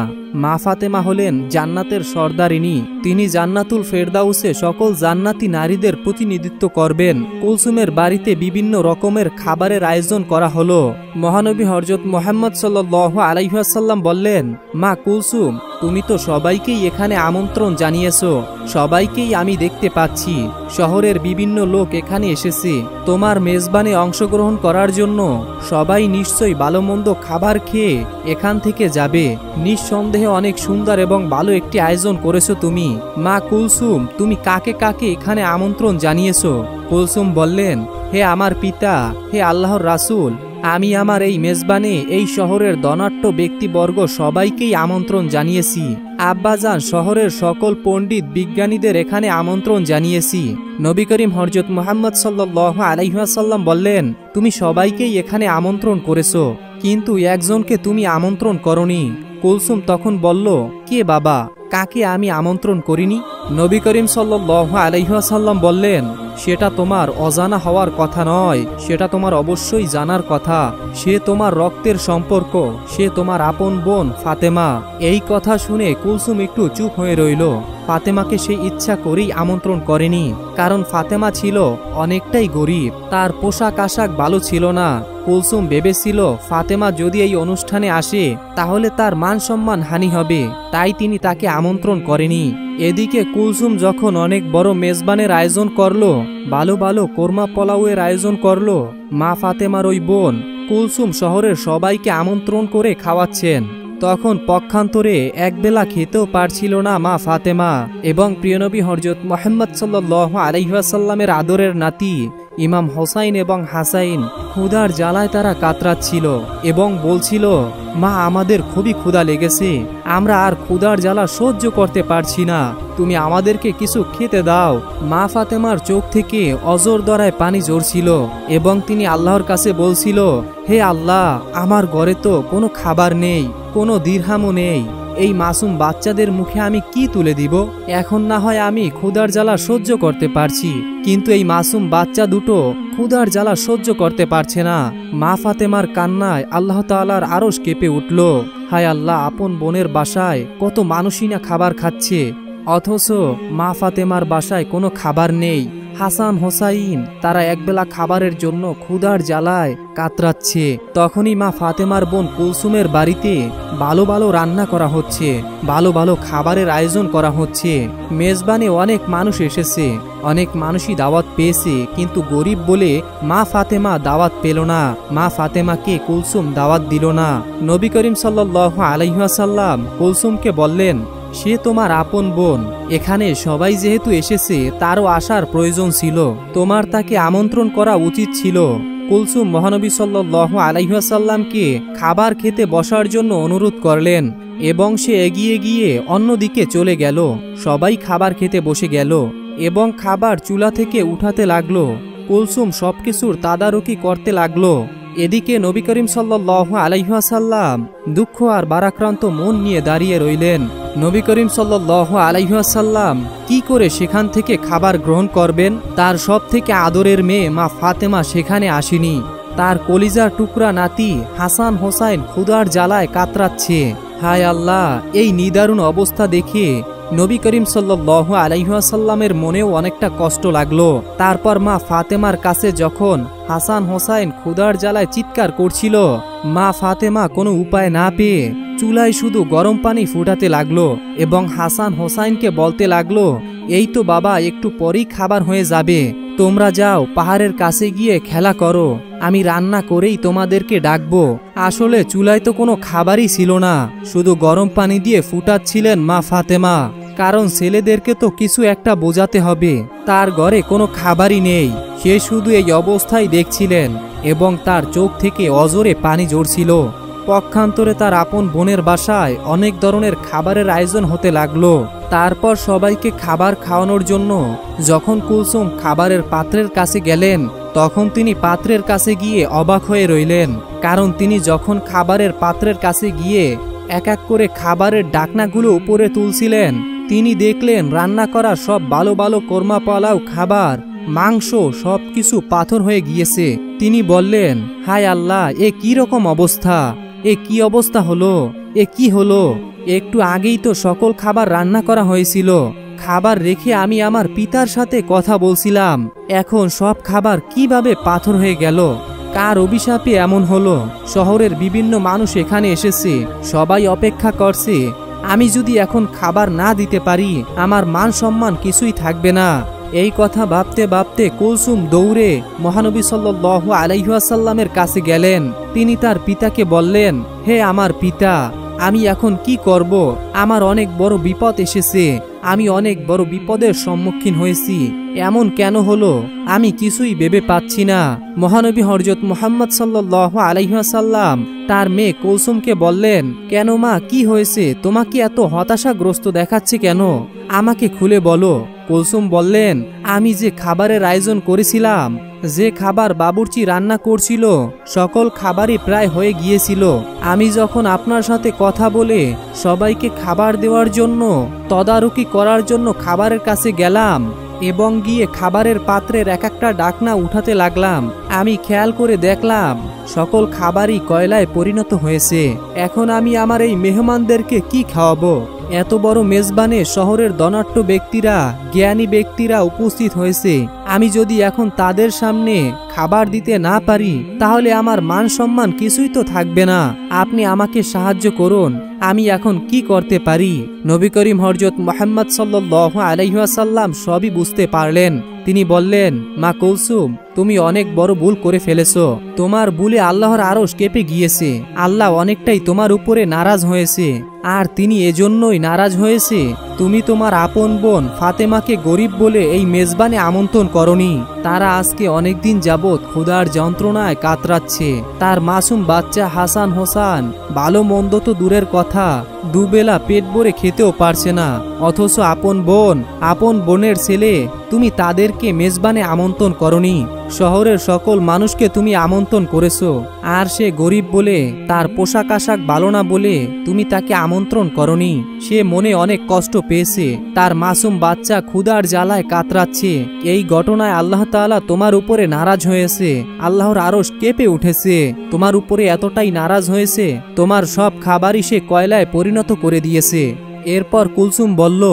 মা ফাতেমা হলেন জান্নাতের সর্দারিনী। তিনি জান্নাতুল ফেরদাউসে সকল জান্নাতি নারীদের প্রতিনিধিত্ব করবেন। কুলসুমের বাড়িতে বিভিন্ন রকমের খাবারের আয়োজন করা হলো। মহানবী হযরত মুহাম্মদ সাল্লাল্লাহু আলাইহি ওয়াসাল্লাম বললেন, মা কুলসুম, তুমি তো সবাইকেই এখানে আমন্ত্রণ জানিয়েছো, সবাইকেই আমি দেখতে পাচ্ছি। শহরের বিভিন্ন লোক এখানে এসেছে তোমার মেজবানে অংশগ্রহণ করার জন্য। সবাই নিশ্চয়ই ভালো মন্দ খাবার খেয়ে এখান থেকে যাবে। নিঃসন্দেহে অনেক সুন্দর এবং ভালো একটি আয়োজন করেছো তুমি। মা কুলসুম, তুমি কাকে কাকে এখানে আমন্ত্রণ জানিয়েছো? কুলসুম বললেন, হে আমার পিতা, হে আল্লাহর রাসূল, আমি আমার এই মেজবানে এই শহরের ধনাঢ্য ব্যক্তিবর্গ সবাইকেই আমন্ত্রণ জানিয়েছি। আব্বাজান, শহরের সকল পণ্ডিত বিজ্ঞানীদের এখানে আমন্ত্রণ জানিয়েছি। নবী করিম হযরত মুহাম্মদ সাল্লাল্লাহু আলাইহি ওয়াসাল্লাম বললেন, তুমি সবাইকেই এখানে আমন্ত্রণ করেছো, কিন্তু একজনকে তুমি আমন্ত্রণ করনি। কুলসুম তখন বলল, কে বাবা, কাকে আমি আমন্ত্রণ করিনি? নবী করিম সাল্লাল্লাহু আলাইহি ওয়াসাল্লাম বললেন, সেটা তোমার অজানা হওয়ার কথা নয়, সেটা তোমার অবশ্যই জানার কথা। সে তোমার রক্তের সম্পর্ক, সে তোমার আপন বোন ফাতেমা। এই কথা শুনে কুলসুম একটু চুপ হয়ে রইল। ফাতেমাকে সে ইচ্ছা করেই আমন্ত্রণ করেনি, কারণ ফাতেমা ছিল অনেকটাই গরিব, তার পোশাক আশাক ভালো ছিল না। কুলসুম ভেবেছিল ফাতেমা যদি এই অনুষ্ঠানে আসে তাহলে তার মান সম্মান হানি হবে, তাই তিনি তাকে আমন্ত্রণ করেনি। এদিকে কুলসুম যখন অনেক বড় মেজবানের আয়োজন করলো, ভালো ভালো কোরমা পোলাওয়ের আয়োজন করলো, মা ফাতেমার ওই বোন কুলসুম শহরের সবাইকে আমন্ত্রণ করে খাওয়াচ্ছেন। তখন পক্ষান্তরে একবেলা খেতেও পারছিল না মা ফাতেমা এবং প্রিয়নবী হযরত মুহাম্মদ সাল্লাল্লাহু আলাইহি ওয়াসাল্লামের আদরের নাতি ইমাম হোসাইন এবং হাসাইন ক্ষুধার জ্বালায় তারা কাতরাচ্ছিল এবং বলছিল, মা, আমাদের খুবই ক্ষুধা লেগেছে, আমরা আর ক্ষুধার জ্বালা সহ্য করতে পারছি না, তুমি আমাদেরকে কিছু খেতে দাও। মা ফাতেমার চোখ থেকে অজর দ্বারায় পানি ঝরছিল এবং তিনি আল্লাহর কাছে বলছিল, হে আল্লাহ, আমার ঘরে তো কোনো খাবার নেই, কোনো দিরহামও নেই, এই মাসুম বাচ্চাদের মুখে আমি কি তুলে দিব? এখন না হয় আমি ক্ষুধার জ্বালা সহ্য করতে পারছি, কিন্তু এই মাসুম বাচ্চা দুটো ক্ষুধার জ্বালা সহ্য করতে পারছে না। মা ফাতেমার কান্নায় আল্লাহ তাআলার আরশ কেঁপে উঠল। হায় আল্লাহ, আপন বোনের বাসায় কত মানুষই না খাবার খাচ্ছে, অথচ মা ফাতেমার বাসায় কোনো খাবার নেই। হাসান হোসাইন তারা একবেলা খাবারের জন্য ক্ষুধার জ্বালায় কাতরাচ্ছে। তখনই মা ফাতেমার বোন কুলসুমের বাড়িতে ভালো ভালো রান্না করা হচ্ছে, ভালো ভালো খাবারের আয়োজন করা হচ্ছে। মেজবানে অনেক মানুষ এসেছে, অনেক মানুষই দাওয়াত পেয়েছে, কিন্তু গরিব বলে মা ফাতেমা দাওয়াত পেল না। মা ফাতেমাকে কুলসুম দাওয়াত দিল না। নবী করিম সাল্লাল্লাহু আলাইহি ওয়াসাল্লাম কুলসুমকে বললেন, সে তোমার আপন বোন, এখানে সবাই যেহেতু এসেছে তারও আসার প্রয়োজন ছিল, তোমার তাকে আমন্ত্রণ করা উচিত ছিল। কুলসুম মহানবী সাল্লাল্লাহু আলাইহি ওয়াসাল্লামকে খাবার খেতে বসার জন্য অনুরোধ করলেন এবং সে এগিয়ে গিয়ে অন্যদিকে চলে গেল। সবাই খাবার খেতে বসে গেল এবং খাবার চুলা থেকে উঠাতে লাগলো। কুলসুম সবকিছুর তাদারকি করতে লাগলো। এদিকে নবী করিম সাল্লাল্লাহু আলাইহি ওয়াসাল্লাম দুঃখ আর ভারাক্রান্ত মন নিয়ে দাঁড়িয়ে রইলেন। নবী করিম সাল্লাল্লাহু আলাইহি ওয়াসাল্লাম কি করে সেখান থেকে খাবার গ্রহণ করবেন? তার সব থেকে আদরের মেয়ে মা ফাতেমা সেখানে আসেনি। তার কলিজার টুকরা নাতি হাসান হোসাইন ক্ষুধার জ্বালায় কাতরাচ্ছে। হায় আল্লাহ, এই নিদারুণ অবস্থা দেখে নবী করিম সাল্লাল্লাহু আলাইহি ওয়াসাল্লামের মনেও অনেকটা কষ্ট লাগলো। তারপর মা ফাতেমার কাছে যখন হাসান হোসাইন ক্ষুধার জ্বালায় চিৎকার করছিল, মা ফাতেমা কোনো উপায় না পেয়ে চুলায় শুধু গরম পানি ফুটাতে লাগলো এবং হাসান হোসাইনকে বলতে লাগলো, এই তো বাবা, একটু পরেই খাবার হয়ে যাবে, তোমরা যাও পাহাড়ের কাছে গিয়ে খেলা করো, আমি রান্না করেই তোমাদেরকে ডাকবো। আসলে চুলায় তো কোনো খাবারই ছিল না, শুধু গরম পানি দিয়ে ফুটাচ্ছিলেন মা ফাতেমা, কারণ ছেলেদেরকে তো কিছু একটা বোঝাতে হবে। তার ঘরে কোনো খাবারই নেই, সে শুধু এই অবস্থায় দেখছিলেন এবং তার চোখ থেকে অজরে পানি ঝরছিল। পক্ষান্তরে তার আপন বোনের বাসায় অনেক ধরনের খাবারের আয়োজন হতে লাগলো। তারপর সবাইকে খাবার খাওয়ানোর জন্য যখন কুলসুম খাবারের পাত্রের কাছে গেলেন, তখন তিনি পাত্রের কাছে গিয়ে অবাক হয়ে রইলেন, কারণ তিনি যখন খাবারের পাত্রের কাছে গিয়ে এক এক করে খাবারের ডাকনাগুলো উপরে তুলছিলেন, তিনি দেখলেন রান্না করা সব ভালো ভালো কোরমা পোলাও খাবার, মাংস সবকিছু পাথর হয়ে গিয়েছে। তিনি বললেন, হায় আল্লাহ, এ কি রকম অবস্থা, এ কি অবস্থা হলো, এ কি হলো? একটু আগেই তো সকল খাবার রান্না করা হয়েছিল, খাবার রেখে আমি আমার পিতার সাথে কথা বলছিলাম, এখন সব খাবার কিভাবে পাথর হয়ে গেল? কার অভিশাপে এমন হলো? শহরের বিভিন্ন মানুষ এখানে এসেছে, সবাই অপেক্ষা করছে, আমি যদি এখন খাবার না দিতে পারি আমার মান সম্মান কিছুই থাকবে না। এই কথা ভাবতে ভাবতে কুলসুম দৌড়ে মহানবী সাল্লাল্লাহু আলাইহি ওয়াসাল্লামের কাছে গেলেন। তিনি তার পিতাকে বললেন, হে আমার পিতা, আমি এখন কি করব? আমার অনেক বড় বিপদ এসেছে, আমি অনেক বড় বিপদের সম্মুখীন হয়েছি, এমন কেন হলো আমি কিছুই ভেবে পাচ্ছি না। মহানবী হযরত মুহাম্মদ সাল্লাল্লাহু আলাইহি ওয়াসাল্লাম তার মেয়ে কুলসুমকে বললেন, কেন মা, কি হয়েছে? তোমাকে এত হতাশাগ্রস্ত দেখাচ্ছে কেন? আমাকে খুলে বলো। কুলসুম বললেন, আমি যে খাবারের আয়োজন করেছিলাম, যে খাবার বাবুর্চি রান্না করছিল, সকল খাবারই প্রায় হয়ে গিয়েছিল। আমি যখন আপনার সাথে কথা বলে সবাইকে খাবার দেওয়ার জন্য তদারকি করার জন্য খাবারের কাছে গেলাম এবং গিয়ে খাবারের পাত্রের এক একটা ডাকনা উঠাতে লাগলাম, আমি খেয়াল করে দেখলাম সকল খাবারই কয়লায় পরিণত হয়েছে। এখন আমি আমার এই মেহমানদেরকে কি খাওয়াবো? এত বড় মেজবানে শহরের ধনাঢ্য ব্যক্তিরা, জ্ঞানী ব্যক্তিরা উপস্থিত হয়েছে, আমি যদি এখন তাদের সামনে খাবার দিতে না পারি তাহলে আমার মান সম্মান কিছুই তো থাকবে না। আপনি আমাকে সাহায্য করুন, আমি এখন কি করতে পারি? নবী করিম হযরত মুহাম্মদ সাল্লাল্লাহু আলাইহি ওয়াসাল্লাম সবই বুঝতে পারলেন। তিনি বললেন, মা কুলসুম, তুমি অনেক বড় ভুল করে ফেলেছো, তোমার ভুলে আল্লাহর আরশ কেঁপে গিয়েছে, আল্লাহ অনেকটাই তোমার উপরে নারাজ হয়েছে। আর তিনি এজন্যই নারাজ হয়েছে তুমি তোমার আপন বোন ফাতেমাকে গরিব বলে এই মেজবানে আমন্ত্রণ করনি। তারা আজকে অনেকদিন যাবৎ ক্ষুধার যন্ত্রণায় কাতরাচ্ছে, তার মাসুম বাচ্চা হাসান হোসান ভালো মন্দ তো দূরের কথা, দুবেলা পেট ভরে খেতেও পারছে না, অথচ আপন বোনের ছেলে তুমি তাদেরকে মেজবানে আমন্ত্রণ করনি। শহরের সকল মানুষকে তুমি আমন্ত্রণ করেছো, আর সে গরিব বলে, তার পোশাক আশাক ভালো না বলে তুমি তাকে আমন্ত্রণ করনি। সে মনে অনেক কষ্ট পেয়েছে, তার মাসুম বাচ্চা ক্ষুধার জ্বালায় কাতরাচ্ছে। এই ঘটনায় আল্লাহ তাআলা তোমার উপরে নারাজ হয়েছে, আল্লাহর আরশ কেঁপে উঠেছে, তোমার উপরে এতটাই নারাজ হয়েছে তোমার সব খাবারই সে কয়লায় পরিণত করে দিয়েছে। এরপর কুলসুম বলল,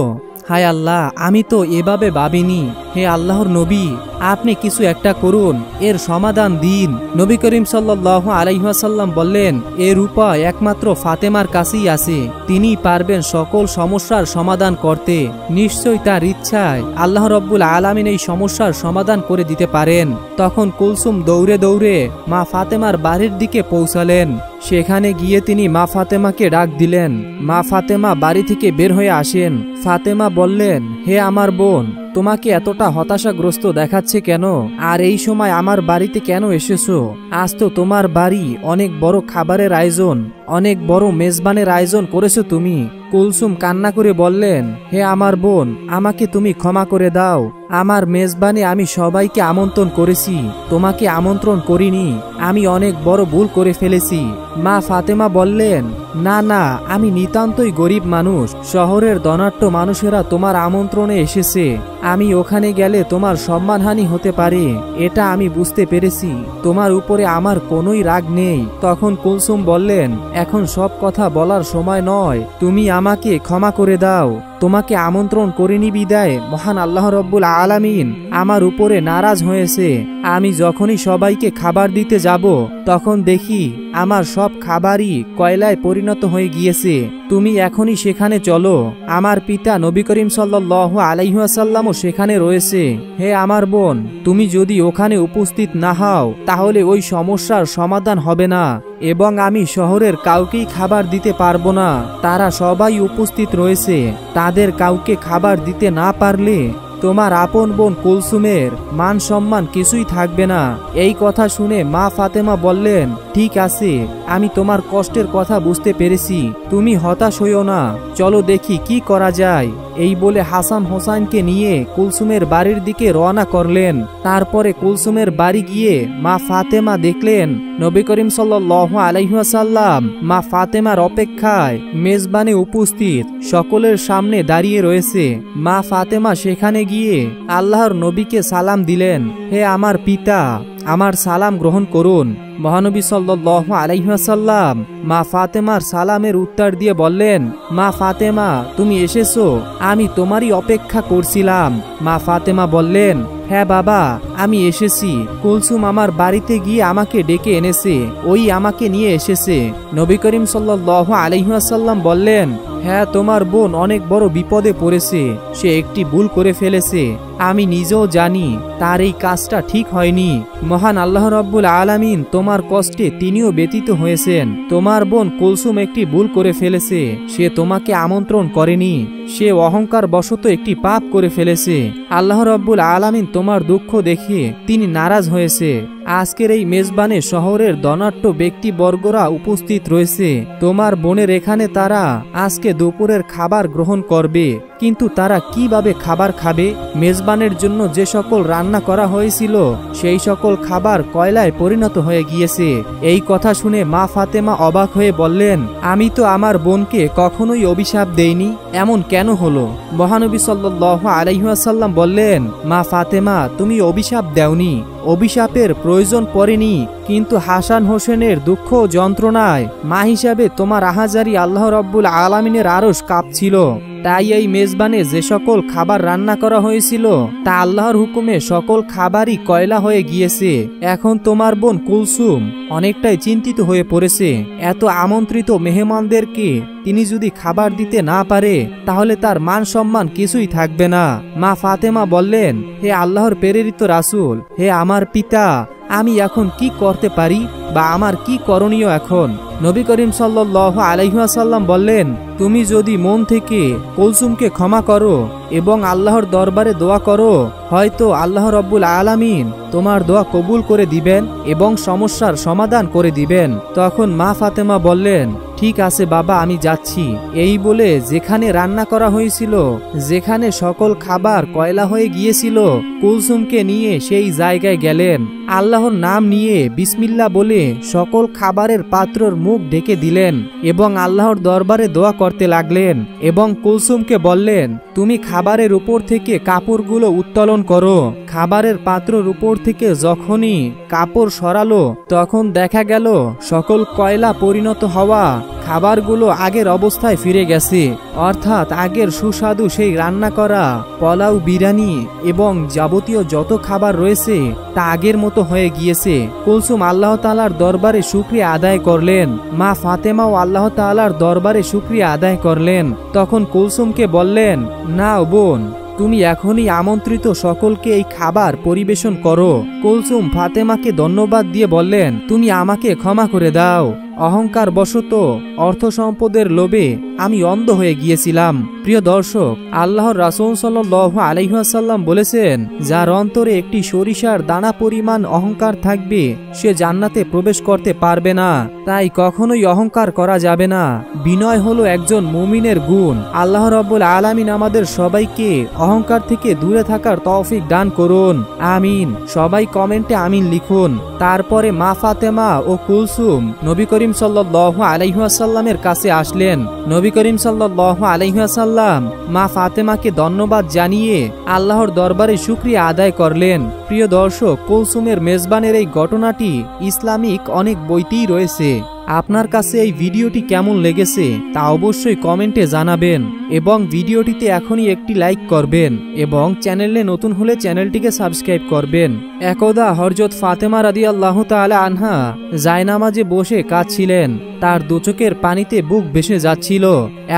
হায় আল্লাহ, আমি তো এভাবে ভাবিনি, হে আল্লাহর নবী, আপনি কিছু একটা করুন, এর সমাধান দিন। নবী করিম সাল্লাল্লাহু আলাইহি ওয়াসাল্লাম বললেন, এর উপায় একমাত্র ফাতেমার কাছেই আছে, তিনিই পারবেন সকল সমস্যার সমাধান করতে। নিশ্চয়ই তার ইচ্ছায় আল্লাহ রব্বুল আলামিন এই সমস্যার সমাধান করে দিতে পারেন। তখন কুলসুম দৌড়ে দৌড়ে মা ফাতেমার বাড়ির দিকে পৌঁছালেন। সেখানে গিয়ে তিনি মা ফাতেমাকে ডাক দিলেন। মা ফাতেমা বাড়ি থেকে বের হয়ে আসেন। ফাতেমা বললেন, হে আমার বোন, তোমাকে এতটা হতাশাগ্রস্ত দেখাচ্ছে কেন? আর এই সময় আমার বাড়িতে কেন এসেছো? আজ তো তোমার বাড়ি অনেক বড় খাবারের আয়োজন, অনেক বড় মেজবানের আয়োজন করেছো তুমি। কুলসুম কান্না করে বললেন, হে আমার বোন, আমাকে তুমি ক্ষমা করে দাও, আমার মেজবানে আমি সবাইকে আমন্ত্রণ করেছি, তোমাকে আমন্ত্রণ করিনি, আমি অনেক বড় ভুল করে ফেলেছি। মা ফাতেমা বললেন, না না, আমি নিতান্তই গরিব মানুষ, শহরের ধনাঢ্য মানুষেরা তোমার আমন্ত্রণে এসেছে, আমি ওখানে গেলে তোমার সম্মানহানি হতে পারে, এটা আমি বুঝতে পেরেছি। তোমার উপরে আমার কোনোই রাগ নেই। তখন কুলসুম বললেন, এখন সব কথা বলার সময় নয়, তুমি আমাকে ক্ষমা করে দাও। তোমাকে আমন্ত্রণ করিনি বিদায় মহান আল্লাহ রব্বুল আলামিন আমার উপরে নারাজ হয়েছে। আমি যখনই সবাইকে খাবার দিতে যাব তখন দেখি আমার সব খাবারই কয়লায় পরিণত হয়ে গিয়েছে। তুমি এখনই সেখানে চলো। আমার পিতা নবী করিম সাল্লাল্লাহু আলাইহি ওয়াসাল্লামও সেখানে রয়েছে। হে আমার বোন, তুমি যদি ওখানে উপস্থিত না হও তাহলে ওই সমস্যার সমাধান হবে না এবং আমি শহরের কাউকেই খাবার দিতে পারবো না। তারা সবাই উপস্থিত রয়েছে, তাদের কাউকে খাবার দিতে না পারলে তোমার আপন বোন কুলসুমের মান সম্মান কিছুই থাকবে না। এই কথা শুনে মা ফাতেমা বললেন, ঠিক আছে, আমি তোমার কষ্টের কথা বুঝতে পেরেছি, তুমি হতাশ হইও না, চলো দেখি কি করা যায়। এই বলে হাসান হোসাইনকে নিয়ে কুলসুমের বাড়ির দিকে রওনা করলেন। তারপরে কুলসুমের বাড়ি গিয়ে মা ফাতেমা দেখলেন নবী করিম সাল্লাল্লাহু আলাইহি ওয়াসাল্লাম মা ফাতেমার অপেক্ষায় মেজবানে উপস্থিত, সকলের সামনে দাঁড়িয়ে রয়েছে। মা ফাতেমা সেখানে গিয়ে আল্লাহর নবীকে সালাম দিলেন, হে আমার পিতা, আমার সালাম গ্রহণ করুন। মহানবী সাল্লাল্লাহু আলাইহি ওয়াসাল্লাম মা ফাতেমার সালামের উত্তর দিয়ে বললেন, মা ফাতেমা, তুমি এসেছো, আমি তোমারই অপেক্ষা করছিলাম। মা ফাতেমা বললেন, হ্যাঁ বাবা, আমি এসেছি। কুলসুম আমার বাড়িতে গিয়ে আমাকে ডেকে এনেছে, ওই আমাকে নিয়ে এসেছে। নবী করিম সাল্লাল্লাহু আলাইহি ওয়াসাল্লাম বললেন, হ্যাঁ, তোমার বোন অনেক বড় বিপদে পড়েছে, সে একটি ভুল করে ফেলেছে। আমি নিজেও জানি তার এই কাজটা ঠিক হয়নি। মহান আল্লাহ রব্বুল আলামিন তোমার কষ্টে তিনিও ব্যতীত হয়েছেন। তোমার বোন কুলসুম একটি ভুল করে ফেলেছে, সে তোমাকে আমন্ত্রণ করেনি, সে অহংকার বশত একটি পাপ করে ফেলেছে। আল্লাহ রব্বুল আলামিন তোমার দুঃখ দেখে তিনি নারাজ হয়েছে। আজকের এই মেজবানে শহরের ধনাঢ্য ব্যক্তিবর্গরা উপস্থিত রয়েছে। তোমার বোনের এখানে তারা আজকে দুপুরের খাবার গ্রহণ করবে, কিন্তু তারা কিভাবে খাবার খাবে? মেজবানের জন্য যে সকল রান্না করা হয়েছিল সেই সকল খাবার কয়লায় পরিণত হয়ে গিয়েছে। এই কথা শুনে মা ফাতেমা অবাক হয়ে বললেন, আমি তো আমার বোনকে কখনোই অভিশাপ দেইনি, এমন কেন হলো? মহানবী সাল্লাল্লাহু আলাইহি ওয়াসাল্লাম বললেন, মা ফাতেমা, তুমি অভিশাপ দেওনি, অভিশাপের প্রয়োজন পড়েনি, কিন্তু হাসান হোসেনের দুঃখ যন্ত্রণায় মা হিসাবে তোমার আহাজারি আল্লাহ রব্বুল আলামিনের আরশ কাঁপছিল। তাই এই মেজবানে যে সকল খাবার রান্না করা হয়েছিল তা আল্লাহর হুকুমে সকল খাবারই কয়লা হয়ে গিয়েছে। এখন তোমার বোন কুলসুম অনেকটাই চিন্তিত হয়ে পড়েছে। এত আমন্ত্রিত মেহমানদেরকে তিনি যদি খাবার দিতে না পারে তাহলে তার মান সম্মান কিছুই থাকবে না। মা ফাতেমা বললেন, হে আল্লাহর প্রেরিত রাসূল, হে আমার পিতা, আমি এখন কি করতে পারি বা আমার কি করণীয় এখন? নবী করিম সাল্লাল্লাহু আলাইহি ওয়াসাল্লাম বললেন, তুমি যদি মন থেকে কুলসুমকে ক্ষমা করো এবং আল্লাহর দরবারে দোয়া করো, হয়তো আল্লাহ রব্বুল আলামিন তোমার দোয়া কবুল করে দিবেন এবং সমস্যার সমাধান করে দিবেন। তখন মা ফাতেমা বললেন, ঠিক আছে বাবা, আমি যাচ্ছি। এই বলে যেখানে রান্না করা হয়েছিল, যেখানে সকল খাবার কয়লা হয়ে গিয়েছিল, কুলসুমকে নিয়ে সেই জায়গায় গেলেন। আল্লাহর নাম নিয়ে বিসমিল্লাহ বলে সকল খাবারের পাত্রর মুখ ঢেকে দিলেন এবং আল্লাহর দরবারে দোয়া করতে লাগলেন এবং কুলসুমকে বললেন, তুমি খাবারের উপর থেকে কাপড়গুলো উত্তোলন করো। খাবারের পাত্রর উপর থেকে যখনই কাপড় সরালো তখন দেখা গেল সকল কয়লা পরিণত হওয়া খাবারগুলো আগের অবস্থায় ফিরে গেছে, অর্থাৎ আগের সুস্বাদু সেই রান্না করা পোলাও, বিরিয়ানি এবং যাবতীয় যত খাবার রয়েছে তা আগের মতো হয়ে গিয়েছে। কুলসুম আল্লাহ তাআলার দরবারে শুকরিয়া আদায় করলেন, মা ফাতেমাও আল্লাহ তাআলার দরবারে শুকরিয়া আদায় করলেন। তখন কুলসুমকে বললেন, নাও বোন, তুমি এখনই আমন্ত্রিত সকলকে এই খাবার পরিবেশন করো। কুলসুম ফাতেমাকে ধন্যবাদ দিয়ে বললেন, তুমি আমাকে ক্ষমা করে দাও, অহংকার বশত অর্থ সম্পদের লোভে আমি অন্ধ হয়ে গিয়েছিলাম। প্রিয় দর্শক, আল্লাহর রাসূল সাল্লাল্লাহু আলাইহি ওয়াসাল্লাম বলেছেন, যার অন্তরে একটি সরিষার দানা পরিমাণ অহংকার থাকবে সে জান্নাতে প্রবেশ করতে পারবে না। তাই কখনোই অহংকার করা যাবে না। বিনয় হলো একজন মুমিনের গুণ। আল্লাহ রাব্বুল আলামিন আমাদের সবাইকে অহংকার থেকে দূরে থাকার তৌফিক দান করুন, আমিন। সবাই কমেন্টে আমিন লিখুন। তারপরে মা ফাতেমা ও কুলসুম নবী করিম করিম সাল্লাল্লাহু আলাইহি ওয়াসাল্লামের কাছে আসলেন। নবী করিম সাল্লাল্লাহু আলাইহি ওয়াসাল্লাম মা ফাতেমাকে ধন্যবাদ জানিয়ে আল্লাহর দরবারে শুকরিয়া আদায় করলেন। প্রিয় দর্শক, কুলসুমের মেজবানের এই ঘটনাটি ইসলামিক অনেক বইতেই রয়েছে। আপনার কাছে এই ভিডিওটি কেমন লেগেছে তা অবশ্যই কমেন্টে জানাবেন এবং ভিডিওটিতে এখনই একটি লাইক করবেন এবং চ্যানেলে নতুন হলে চ্যানেলটিকে সাবস্ক্রাইব করবেন। একদা হযরত ফাতেমা রাদিয়াল্লাহু তাআলা আনহা জায়নামাজে বসে কাঁদছিলেন। তার দু চোখের পানিতে বুক ভেসে যাচ্ছিল।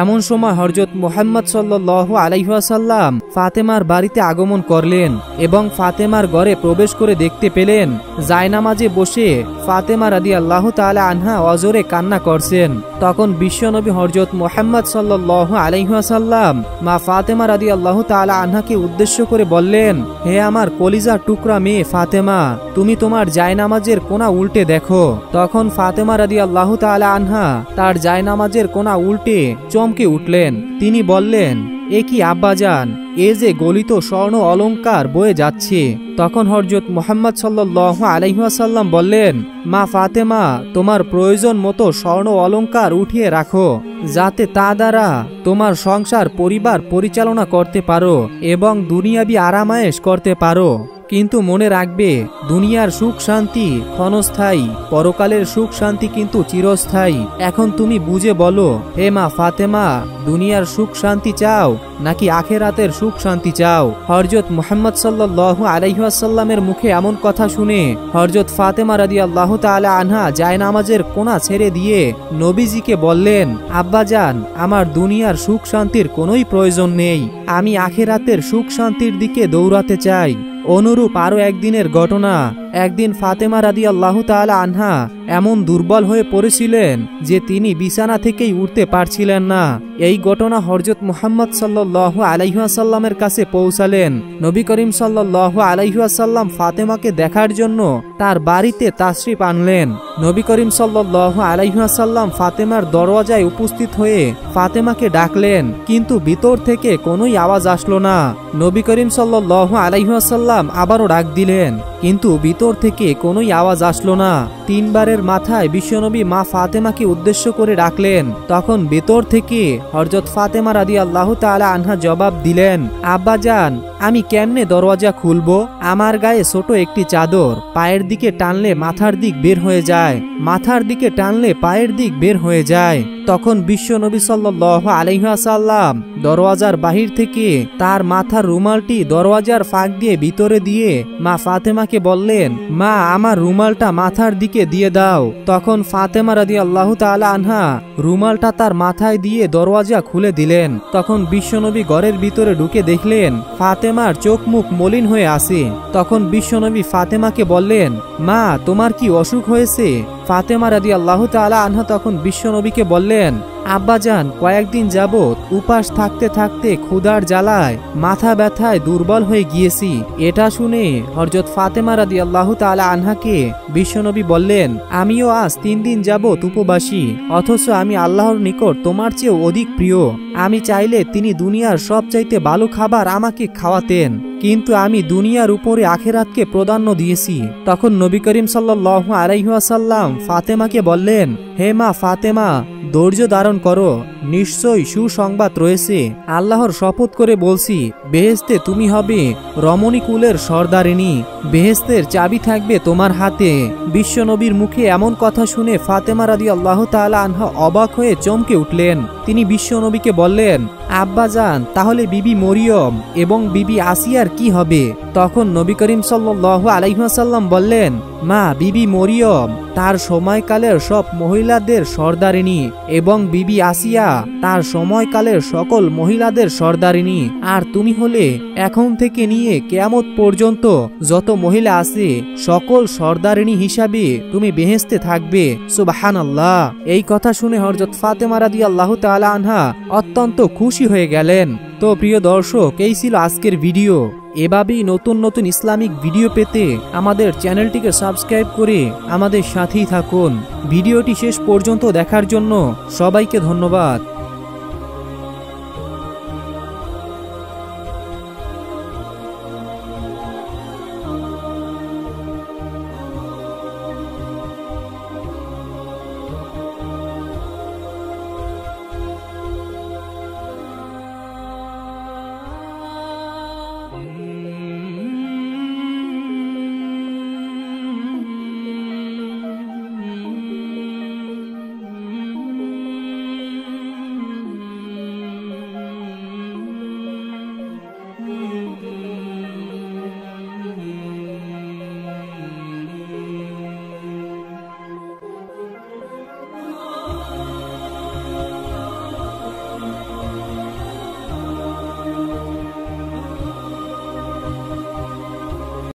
এমন সময় হযরত মুহাম্মদ সাল্লাল্লাহু আলাইহি ওয়াসাল্লাম ফাতেমার বাড়িতে আগমন করলেন এবং ফাতেমার ঘরে প্রবেশ করে দেখতে পেলেন জায়নামাজে বসে ফাতেমা রাদিয়াল্লাহু তাআলা আনহা অজরে কান্না করছেন। তখন বিশ্বনবী হযরত মুহাম্মদ সাল্লাল্লাহু আলাইহি ওয়াসাল্লাম মা ফাতেমা রাদিয়াল্লাহু তাআলা আনহাকে উদ্দেশ্য করে বললেন, হে আমার কলিজার টুকরা মেয়ে ফাতেমা, তুমি তোমার জায়নামাজের কোণা উল্টে দেখো। তখন ফাতেমা রাদিয়াল্লাহু তাআলা আনহা তার জায়নামাজের কোণা উল্টে চমকে উঠলেন। তিনি বললেন, এ কি আব্বাজান, এ যে গলিত স্বর্ণ অলংকার বয়ে যাচ্ছে। তখন হযরত মুহাম্মদ সাল্লাল্লাহু আলাইহি ওয়াসাল্লাম বললেন, মা ফাতেমা, তোমার প্রয়োজন মতো স্বর্ণ অলংকার উঠিয়ে রাখো, যাতে তা দ্বারা তোমার সংসার পরিবার পরিচালনা করতে পারো এবং দুনিয়াবি আরামায়েশ করতে পারো। কিন্তু মনে রাখবে, দুনিয়ার সুখ শান্তি ক্ষণস্থায়ী, পরকালের সুখ শান্তি কিন্তু চিরস্থায়ী। এখন তুমি বুঝে বলো, হে মা ফাতেমা, দুনিয়ার সুখ শান্তি চাও নাকি আখেরাতের সুখ শান্তি চাও? হযরত মুহাম্মদ সাল্লাল্লাহু আলাইহি ওয়াসাল্লামের মুখে এমন কথা শুনে হযরত ফাতেমা রাদিয়াল্লাহু তাআলা আনহা জায়নামাজের কোণা ছেড়ে দিয়ে নবীজিকে বললেন, আব্বাজান, আমার দুনিয়ার সুখ শান্তির কোনোই প্রয়োজন নেই, আমি আখেরাতের সুখ শান্তির দিকে দৌড়াতে চাই। অনুরূপ আরো একদিনের ঘটনা। একদিন ফাতেমা রাদিয়াল্লাহু তাআলা আনহা এমন দুর্বল হয়ে পড়েছিলেন যে তিনি বিছানা থেকেই উঠতে পারছিলেন না। এই ঘটনা হযরত মুহাম্মদ সাল্লাল্লাহু আলাইহি ওয়াসাল্লামের কাছে পৌঁছালেন। নবী করিম সাল্লাল্লাহু আলাইহি ওয়াসাল্লাম ফাতেমাকে দেখার জন্য তার বাড়িতে তাশরিফ আনলেন। নবী করিম সাল্লাল্লাহু আলাইহি ওয়াসাল্লাম ফাতেমার দরওয়াজায় উপস্থিত হয়ে ফাতেমাকে ডাকলেন, কিন্তু ভিতর থেকে কোনোই আওয়াজ আসলো না। নবী করিম সাল্লাল্লাহু আলাইহি ওয়াসাল্লাম আবারও ডাক দিলেন, কিন্তু ভিতর থেকে কোনোই আওয়াজ আসলো না। তিনবারের মাথায় বিশ্বনবী মা ফাতেমাকে উদ্দেশ্য করে ডাকলেন। তখন ভিতর থেকে হযরত ফাতেমা রাদিয়াল্লাহু তাআলা আনহা জবাব দিলেন, আব্বাজান, আমি কেমনে দরওয়াজা খুলবো? আমার গায়ে ছোট একটি চাদর, পায়ের দিকে টানলে মাথার দিক বের হয়ে যায়, মাথার দিকে টানলে পায়ের দিক বের হয়ে যায়। তখন বিশ্বনবী সাল্লাল্লাহু আলাইহি ওয়াসাল্লাম দরওয়াজার বাহির থেকে তার মাথার রুমালটি দরওয়াজার ফাঁক দিয়ে ভিতরে দিয়ে মা ফাতেমাকে বললেন, মা, আমার রুমালটা মাথার দিকে দিয়ে দাও। তখন ফাতেমা রাদিয়াল্লাহু তাআলা আনহা রুমালটা তার মাথায় দিয়ে দরওয়াজা খুলে দিলেন। তখন বিশ্বনবী ঘরের ভিতরে ঢুকে দেখলেন ফাতেমার চোখ মুখ মলিন হয়ে আছে। তখন বিশ্বনবী ফাতেমাকে বললেন, মা, তোমার কি অসুখ হয়েছে? ফাতেমা রাদিয়াল্লাহু তাআলা আনহা তখন বিশ্বনবীকে বললেন, আব্বাজান, কয়েকদিন যাবত উপাস থাকতে থাকতে ক্ষুধার জ্বালায় মাথা ব্যথায় দুর্বল হয়ে গিয়েছি। এটা শুনে হযরত ফাতেমা রাদিয়াল্লাহু তাআলা আনহাকে বিশ্বনবী বললেন, আমিও আজ 3 দিন যাবত উপবাসী, অথচ আমি আল্লাহর নিকট তোমার চেয়েও অধিক প্রিয়। আমি চাইলে তিনি দুনিয়ার সবচাইতে ভালো খাবার আমাকে খাওয়াতেন, কিন্তু আমি দুনিয়ার উপরে আখিরাতকে প্রাধান্য দিয়েছি। তখন নবী করিম সাল্লাল্লাহু আলাইহি ওয়াসাল্লাম ফাতেমাকে বললেন, হে মা ফাতেমা, ধৈর্য ধারণ করো, নিশ্চয়ই সুসংবাদ রয়েছে। আল্লাহর শপথ করে বলছি, বেহেশতে তুমি হবে রমণী কুলের সর্দারিনী, বেহেশতের চাবি থাকবে তোমার হাতে। বিশ্বনবীর মুখে এমন কথা শুনে ফাতেমা রাদিয়াল্লাহু তাআলা আনহা অবাক হয়ে চমকে উঠলেন। তিনি বিশ্বনবীকে বললেন, আব্বাজান, তাহলে বিবি মরিয়ম এবং বিবি আসিয়ার কি হবে? তখন নবী করিম সাল্লাল্লাহু আলাইহি ওয়াসাল্লাম বললেন, মা, বিবি মরিয়ম তার সময়কালের সব মহিলাদের সর্দারিনী এবং বিবি আসিয়া তার সময়কালের সকল মহিলাদের সর্দারিনী। আর তুমি হলে এখন থেকে নিয়ে কিয়ামত পর্যন্ত যত মহিলা আছে সকল সর্দারিনী হিসাবে তুমি বেহেশতে থাকবে। সুবহানাল্লাহ। এই কথা শুনে হযরত ফাতেমা রাদিয়াল্লাহু তাআলা আনহা অত্যন্ত খুশি হয়ে গেলেন। তো প্রিয় দর্শক, এই ছিল আজকের ভিডিও। এভাবেই নতুন নতুন ইসলামিক ভিডিও পেতে আমাদের চ্যানেলটিকে সাবস্ক্রাইব করে আমাদের সাথেই থাকুন। ভিডিওটি শেষ পর্যন্ত দেখার জন্য সবাইকে ধন্যবাদ।